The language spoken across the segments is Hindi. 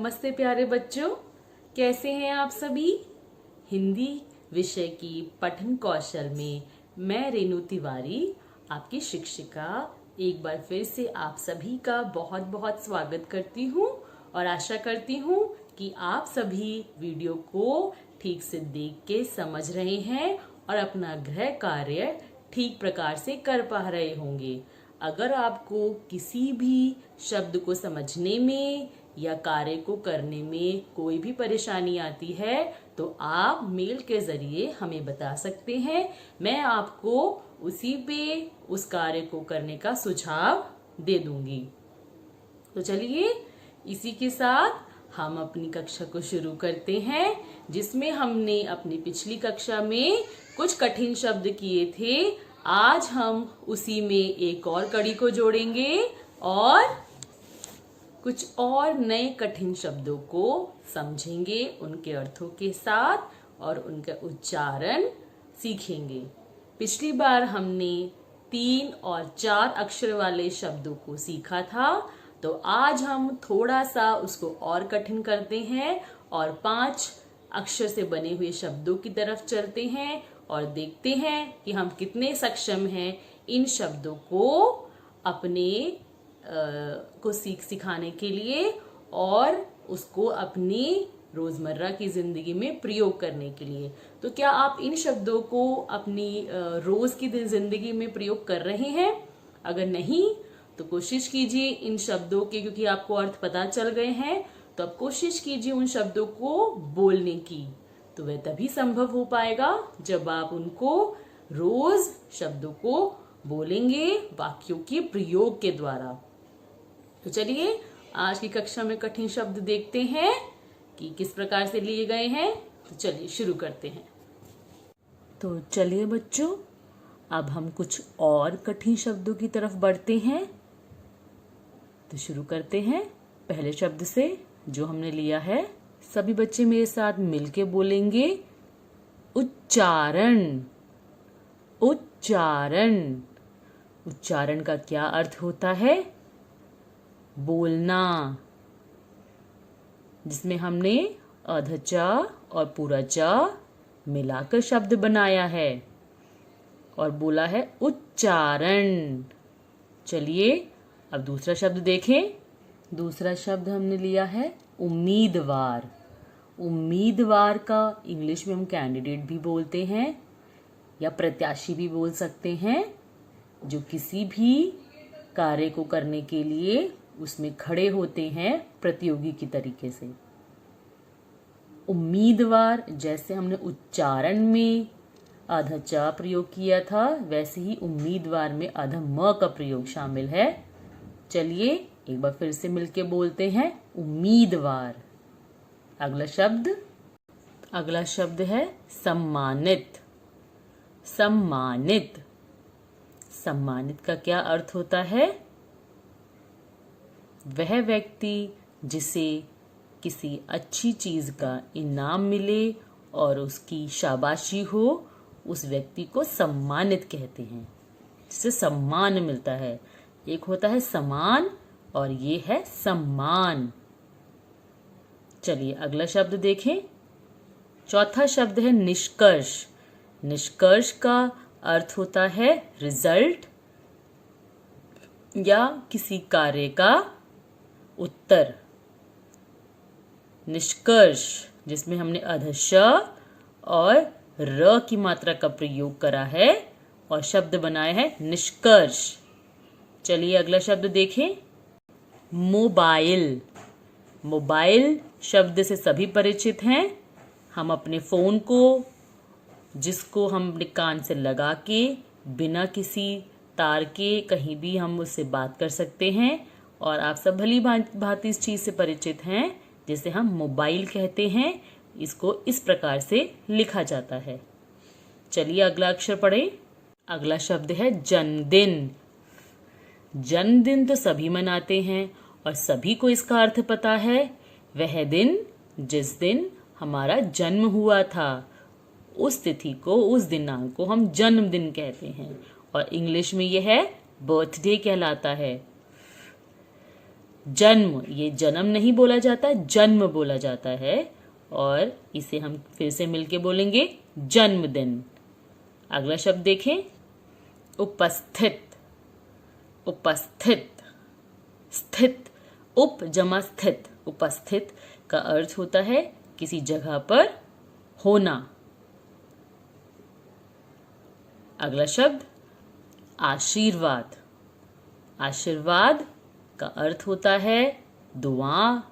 नमस्ते प्यारे बच्चों, कैसे हैं आप सभी। हिंदी विषय की पठन कौशल में मैं रेणु तिवारी, आपकी शिक्षिका, एक बार फिर से आप सभी का बहुत बहुत स्वागत करती हूँ और आशा करती हूँ कि आप सभी वीडियो को ठीक से देख के समझ रहे हैं और अपना गृह कार्य ठीक प्रकार से कर पा रहे होंगे। अगर आपको किसी भी शब्द को समझने में या कार्य को करने में कोई भी परेशानी आती है तो आप मेल के जरिए हमें बता सकते हैं। मैं आपको उसी पे उस कार्य को करने का सुझाव दे दूंगी। तो चलिए इसी के साथ हम अपनी कक्षा को शुरू करते हैं, जिसमें हमने अपनी पिछली कक्षा में कुछ कठिन शब्द किए थे। आज हम उसी में एक और कड़ी को जोड़ेंगे और कुछ और नए कठिन शब्दों को समझेंगे, उनके अर्थों के साथ और उनका उच्चारण सीखेंगे। पिछली बार हमने 3 और 4 अक्षर वाले शब्दों को सीखा था, तो आज हम थोड़ा सा उसको और कठिन करते हैं और 5 अक्षर से बने हुए शब्दों की तरफ चलते हैं और देखते हैं कि हम कितने सक्षम हैं इन शब्दों को अपने को सिखाने के लिए और उसको अपनी रोजमर्रा की जिंदगी में प्रयोग करने के लिए। तो क्या आप इन शब्दों को अपनी रोज की जिंदगी में प्रयोग कर रहे हैं? अगर नहीं तो कोशिश कीजिए इन शब्दों के, क्योंकि आपको अर्थ पता चल गए हैं, तो आप कोशिश कीजिए उन शब्दों को बोलने की। तो वह तभी संभव हो पाएगा जब आप उनको रोज शब्दों को बोलेंगे वाक्यों के प्रयोग के द्वारा। तो चलिए आज की कक्षा में कठिन शब्द देखते हैं कि किस प्रकार से लिए गए हैं। तो चलिए शुरू करते हैं। तो चलिए बच्चों, अब हम कुछ और कठिन शब्दों की तरफ बढ़ते हैं। तो शुरू करते हैं पहले शब्द से जो हमने लिया है। सभी बच्चे मेरे साथ मिलके बोलेंगे, उच्चारण। उच्चारण। उच्चारण का क्या अर्थ होता है? बोलना, जिसमें हमने अध च और पूरा च मिलाकर शब्द बनाया है और बोला है उच्चारण। चलिए अब दूसरा शब्द देखें। दूसरा शब्द हमने लिया है उम्मीदवार। उम्मीदवार का इंग्लिश में हम कैंडिडेट भी बोलते हैं या प्रत्याशी भी बोल सकते हैं, जो किसी भी कार्य को करने के लिए उसमें खड़े होते हैं प्रतियोगी की तरीके से। उम्मीदवार, जैसे हमने उच्चारण में अध च प्रयोग किया था, वैसे ही उम्मीदवार में अध म का प्रयोग शामिल है। चलिए एक बार फिर से मिलके बोलते हैं, उम्मीदवार। अगला शब्द है सम्मानित। सम्मानित। सम्मानित का क्या अर्थ होता है? वह व्यक्ति जिसे किसी अच्छी चीज का इनाम मिले और उसकी शाबाशी हो, उस व्यक्ति को सम्मानित कहते हैं, जिसे सम्मान मिलता है। एक होता है सम्मान और ये है सम्मान। चलिए अगला शब्द देखें। चौथा शब्द है निष्कर्ष। निष्कर्ष का अर्थ होता है रिजल्ट या किसी कार्य का उत्तर। निष्कर्ष, जिसमें हमने अध श और र की मात्रा का प्रयोग करा है और शब्द बनाया है निष्कर्ष। चलिए अगला शब्द देखें। मोबाइल। मोबाइल शब्द से सभी परिचित हैं। हम अपने फोन को, जिसको हम अपने कान से लगा के बिना किसी तार के कहीं भी हम उससे बात कर सकते हैं, और आप सब भली भांति इस चीज से परिचित हैं, जिसे हम मोबाइल कहते हैं। इसको इस प्रकार से लिखा जाता है। चलिए अगला अक्षर पढ़ें। अगला शब्द है जन्मदिन। जन्मदिन तो सभी मनाते हैं और सभी को इसका अर्थ पता है। वह दिन जिस दिन हमारा जन्म हुआ था, उस तिथि को, उस दिनांक को हम जन्मदिन कहते हैं और इंग्लिश में यह है बर्थडे कहलाता है। जन्म, ये जन्म नहीं बोला जाता, जन्म बोला जाता है। और इसे हम फिर से मिलके बोलेंगे जन्मदिन। अगला शब्द देखें, उपस्थित। उपस्थित, स्थित, उप जमा स्थित। उपस्थित का अर्थ होता है किसी जगह पर होना। अगला शब्द आशीर्वाद। आशीर्वाद का अर्थ होता है दुआ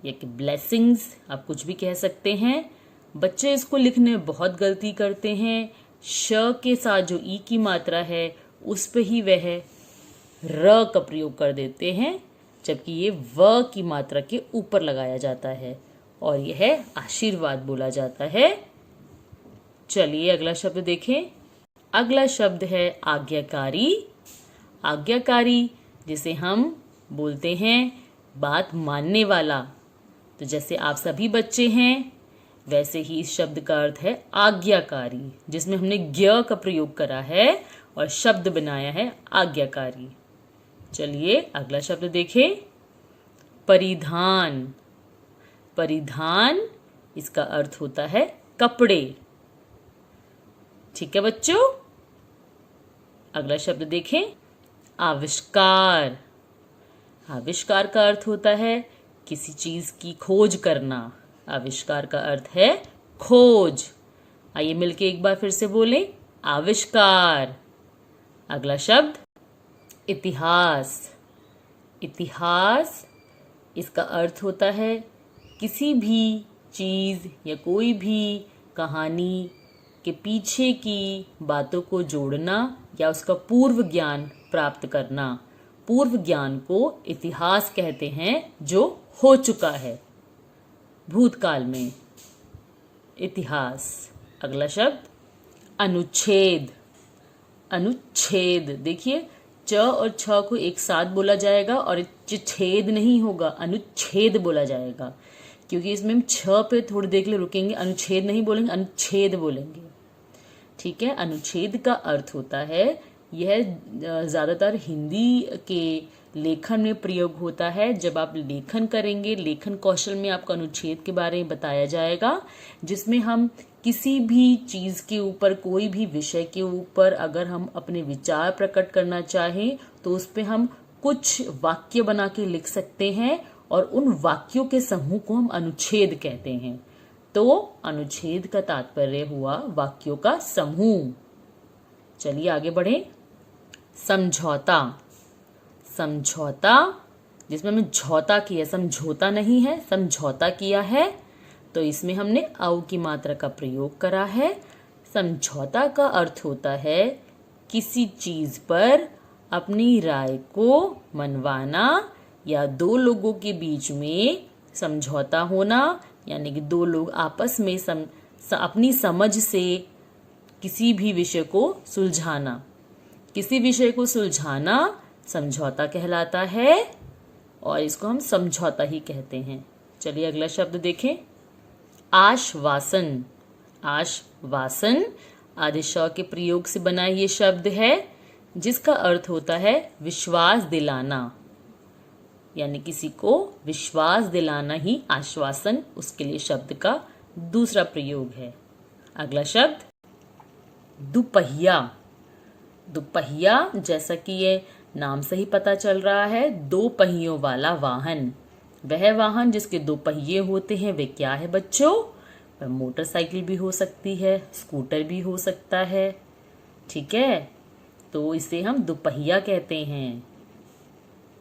या कि ब्लेसिंग्स, आप कुछ भी कह सकते हैं। बच्चे इसको लिखने में बहुत गलती करते हैं। श के साथ जो ई की मात्रा है उस पे ही वह र का प्रयोग कर देते हैं, जबकि ये व की मात्रा के ऊपर लगाया जाता है और यह आशीर्वाद बोला जाता है। चलिए अगला शब्द देखें। अगला शब्द है आज्ञाकारी। आज्ञाकारी जिसे हम बोलते हैं बात मानने वाला। तो जैसे आप सभी बच्चे हैं, वैसे ही इस शब्द का अर्थ है आज्ञाकारी, जिसमें हमने ज्ञ का प्रयोग करा है और शब्द बनाया है आज्ञाकारी। चलिए अगला शब्द देखें, परिधान। परिधान इसका अर्थ होता है कपड़े। ठीक है बच्चों। अगला शब्द देखें, आविष्कार। आविष्कार का अर्थ होता है किसी चीज की खोज करना। आविष्कार का अर्थ है खोज। आइए मिलके एक बार फिर से बोलें, आविष्कार। अगला शब्द इतिहास। इतिहास इसका अर्थ होता है किसी भी चीज या कोई भी कहानी के पीछे की बातों को जोड़ना या उसका पूर्व ज्ञान प्राप्त करना। पूर्व ज्ञान को इतिहास कहते हैं, जो हो चुका है भूतकाल में। इतिहास। अगला शब्द अनुच्छेद। अनुच्छेद, देखिए च और छ को एक साथ बोला जाएगा और छेद नहीं होगा, अनुच्छेद बोला जाएगा, क्योंकि इसमें हम छ पे थोड़ी देर के लिए रुकेंगे। अनुच्छेद नहीं बोलेंगे, अनुच्छेद बोलेंगे। ठीक है। अनुच्छेद का अर्थ होता है, यह ज्यादातर हिंदी के लेखन में प्रयोग होता है। जब आप लेखन करेंगे, लेखन कौशल में आपको अनुच्छेद के बारे में बताया जाएगा, जिसमें हम किसी भी चीज के ऊपर, कोई भी विषय के ऊपर अगर हम अपने विचार प्रकट करना चाहें तो उस पे हम कुछ वाक्य बना के लिख सकते हैं और उन वाक्यों के समूह को हम अनुच्छेद कहते हैं। तो अनुच्छेद का तात्पर्य हुआ वाक्यों का समूह। चलिए आगे बढ़े। समझौता। समझौता जिसमें हमने झौता किया, समझौता नहीं है, समझौता किया है, तो इसमें हमने औ की मात्रा का प्रयोग करा है। समझौता का अर्थ होता है किसी चीज पर अपनी राय को मनवाना या दो लोगों के बीच में समझौता होना, यानी कि दो लोग आपस में अपनी समझ से किसी भी विषय को सुलझाना। किसी विषय को सुलझाना समझौता कहलाता है और इसको हम समझौता ही कहते हैं। चलिए अगला शब्द देखें, आश्वासन। आश्वासन आदि श के प्रयोग से बना ये शब्द है, जिसका अर्थ होता है विश्वास दिलाना, यानी किसी को विश्वास दिलाना ही आश्वासन उसके लिए शब्द का दूसरा प्रयोग है। अगला शब्द दुपहिया। दुपहिया जैसा कि ये नाम से ही पता चल रहा है, दो पहियों वाला वाहन। वह वाहन जिसके दो पहिए होते हैं वे क्या है बच्चों? वह मोटरसाइकिल भी हो सकती है, स्कूटर भी हो सकता है। ठीक है, तो इसे हम दुपहिया कहते हैं।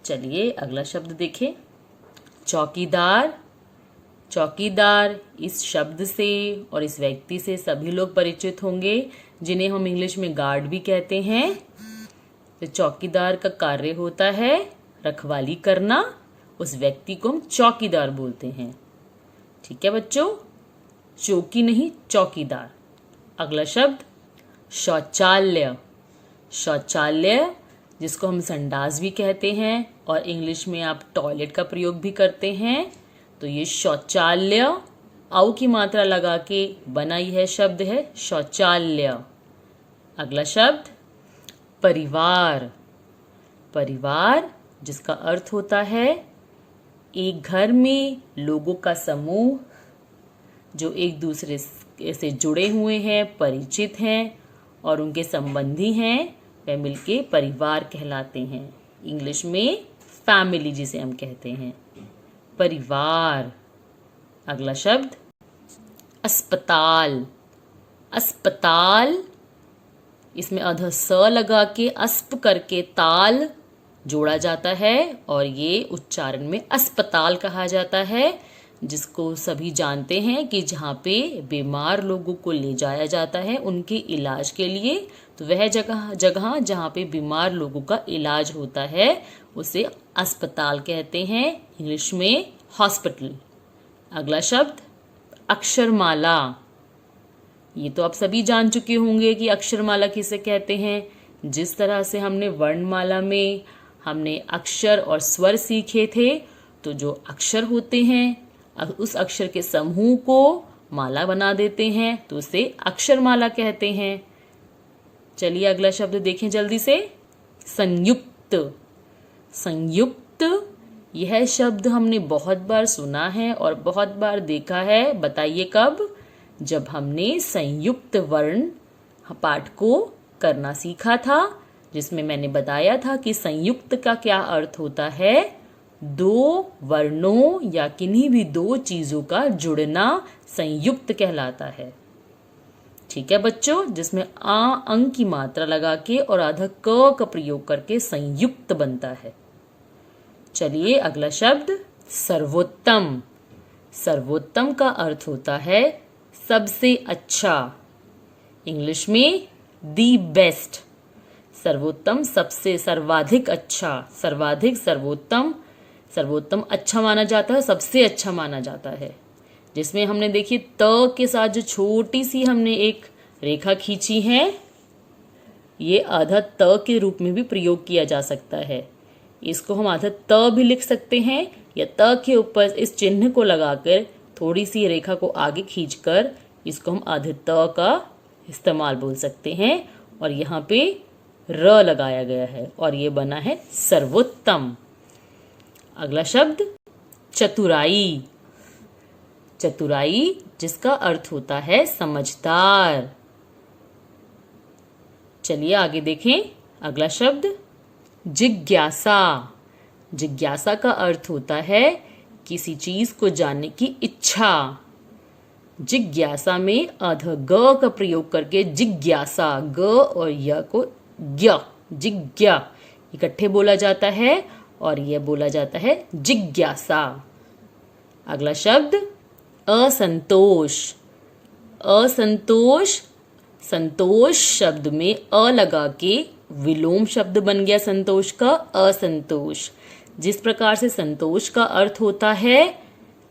चलिए अगला शब्द देखें, चौकीदार। चौकीदार इस शब्द से और इस व्यक्ति से सभी लोग परिचित होंगे, जिन्हें हम इंग्लिश में गार्ड भी कहते हैं। तो चौकीदार का कार्य होता है रखवाली करना, उस व्यक्ति को हम चौकीदार बोलते हैं। ठीक है बच्चों, चौकी नहीं, चौकीदार। अगला शब्द शौचालय। शौचालय जिसको हम संडास भी कहते हैं और इंग्लिश में आप टॉयलेट का प्रयोग भी करते हैं। तो ये शौचालय औ की मात्रा लगा के बना यह शब्द है शौचालय। अगला शब्द परिवार। परिवार जिसका अर्थ होता है एक घर में लोगों का समूह जो एक दूसरे से जुड़े हुए हैं, परिचित हैं और उनके संबंधी हैं, वह मिलके परिवार कहलाते हैं। इंग्लिश में फैमिली जिसे हम कहते हैं, परिवार। अगला शब्द अस्पताल। अस्पताल, इसमें अध स लगा के अस्प करके ताल जोड़ा जाता है और ये उच्चारण में अस्पताल कहा जाता है, जिसको सभी जानते हैं कि जहाँ पे बीमार लोगों को ले जाया जाता है उनके इलाज के लिए, तो वह जगह जहाँ पे बीमार लोगों का इलाज होता है उसे अस्पताल कहते हैं, इंग्लिश में हॉस्पिटल। अगला शब्द अक्षरमाला। ये तो आप सभी जान चुके होंगे कि अक्षरमाला किसे कहते हैं। जिस तरह से हमने वर्णमाला में हमने अक्षर और स्वर सीखे थे, तो जो अक्षर होते हैं उस अक्षर के समूह को माला बना देते हैं, तो उसे अक्षरमाला कहते हैं। चलिए अगला शब्द देखें जल्दी से, संयुक्त। संयुक्त, यह शब्द हमने बहुत बार सुना है और बहुत बार देखा है। बताइए कब? जब हमने संयुक्त वर्ण पाठ को करना सीखा था, जिसमें मैंने बताया था कि संयुक्त का क्या अर्थ होता है, दो वर्णों या किन्हीं भी दो चीजों का जुड़ना संयुक्त कहलाता है। ठीक है बच्चों, जिसमें आ अंग की मात्रा लगा के और आधा क का प्रयोग करके संयुक्त बनता है। चलिए अगला शब्द सर्वोत्तम। सर्वोत्तम का अर्थ होता है सबसे अच्छा, इंग्लिश में दी बेस्ट। सर्वोत्तम सबसे, सर्वाधिक अच्छा, सर्वाधिक, सर्वोत्तम। सर्वोत्तम अच्छा माना जाता है, सबसे अच्छा माना जाता है। जिसमें हमने देखिए त के साथ जो छोटी सी हमने एक रेखा खींची है, ये आधा त के रूप में भी प्रयोग किया जा सकता है। इसको हम आधा त भी लिख सकते हैं या त के ऊपर इस चिन्ह को लगाकर थोड़ी सी रेखा को आगे खींचकर इसको हम आधे त का इस्तेमाल बोल सकते हैं, और यहाँ पे र लगाया गया है और ये बना है सर्वोत्तम। अगला शब्द चतुराई। चतुराई, जिसका अर्थ होता है समझदार। चलिए आगे देखें अगला शब्द जिज्ञासा। जिज्ञासा का अर्थ होता है किसी चीज को जानने की इच्छा। जिज्ञासा में अध ग का प्रयोग करके जिज्ञासा, ग और य को ज्ञ, जिज्ञा इकट्ठे बोला जाता है और यह बोला जाता है जिज्ञासा। अगला शब्द असंतोष। असंतोष, संतोष शब्द में अ लगा के विलोम शब्द बन गया संतोष का, असंतोष। जिस प्रकार से संतोष का अर्थ होता है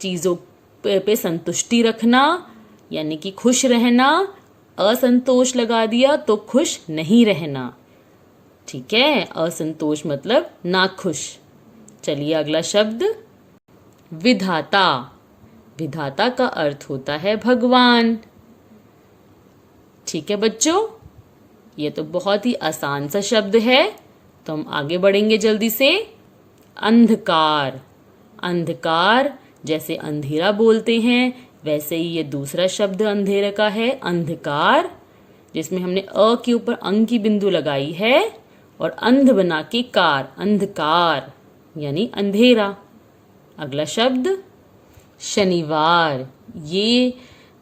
चीजों पे संतुष्टि रखना, यानी कि खुश रहना, असंतोष लगा दिया तो खुश नहीं रहना। ठीक है, असंतोष मतलब नाखुश। चलिए अगला शब्द विधाता। विधाता का अर्थ होता है भगवान। ठीक है बच्चों, ये तो बहुत ही आसान सा शब्द है, तो हम आगे बढ़ेंगे जल्दी से। अंधकार। अंधकार, जैसे अंधेरा बोलते हैं वैसे ही ये दूसरा शब्द अंधेरे का है, अंधकार, जिसमें हमने अ के ऊपर अंग की बिंदु लगाई है और अंध बना के कार, अंधकार यानी अंधेरा। अगला शब्द शनिवार। ये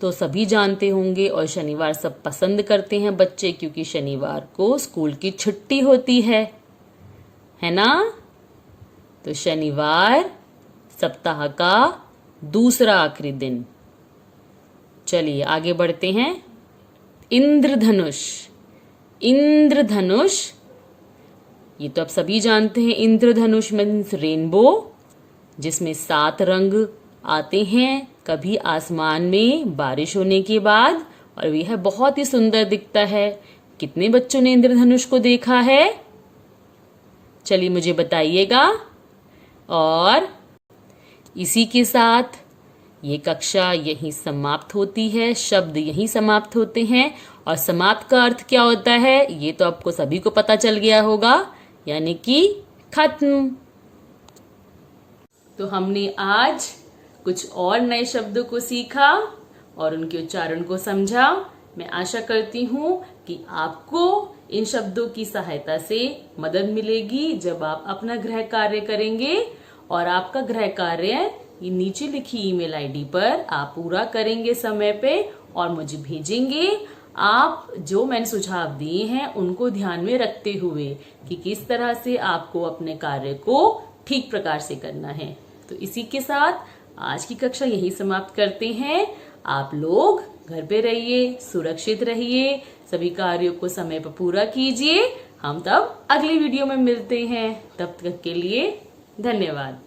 तो सभी जानते होंगे और शनिवार सब पसंद करते हैं बच्चे, क्योंकि शनिवार को स्कूल की छुट्टी होती है ना। तो शनिवार सप्ताह का दूसरा आखिरी दिन। चलिए आगे बढ़ते हैं। इंद्रधनुष। इंद्रधनुष, ये तो आप सभी जानते हैं, इंद्रधनुष मीन्स रेनबो, जिसमें 7 रंग आते हैं कभी आसमान में बारिश होने के बाद, और यह बहुत ही सुंदर दिखता है। कितने बच्चों ने इंद्रधनुष को देखा है? चलिए मुझे बताइएगा। और इसी के साथ ये कक्षा यहीं समाप्त होती है, शब्द यहीं समाप्त होते हैं। और समाप्त का अर्थ क्या होता है ये तो आपको सभी को पता चल गया होगा, यानी कि खत्म। तो हमने आज कुछ और नए शब्दों को सीखा और उनके उच्चारण को समझा। मैं आशा करती हूँ कि आपको इन शब्दों की सहायता से मदद मिलेगी जब आप अपना गृह कार्य करेंगे। और आपका गृह कार्य ये नीचे लिखी ईमेल आईडी पर आप पूरा करेंगे समय पे और मुझे भेजेंगे। आप जो मैंने सुझाव दिए हैं उनको ध्यान में रखते हुए कि किस तरह से आपको अपने कार्य को ठीक प्रकार से करना है। तो इसी के साथ आज की कक्षा यही समाप्त करते हैं। आप लोग घर पे रहिए, सुरक्षित रहिए, सभी कार्यों को समय पर पूरा कीजिए। हम तब अगली वीडियो में मिलते हैं। तब तक के लिए धन्यवाद।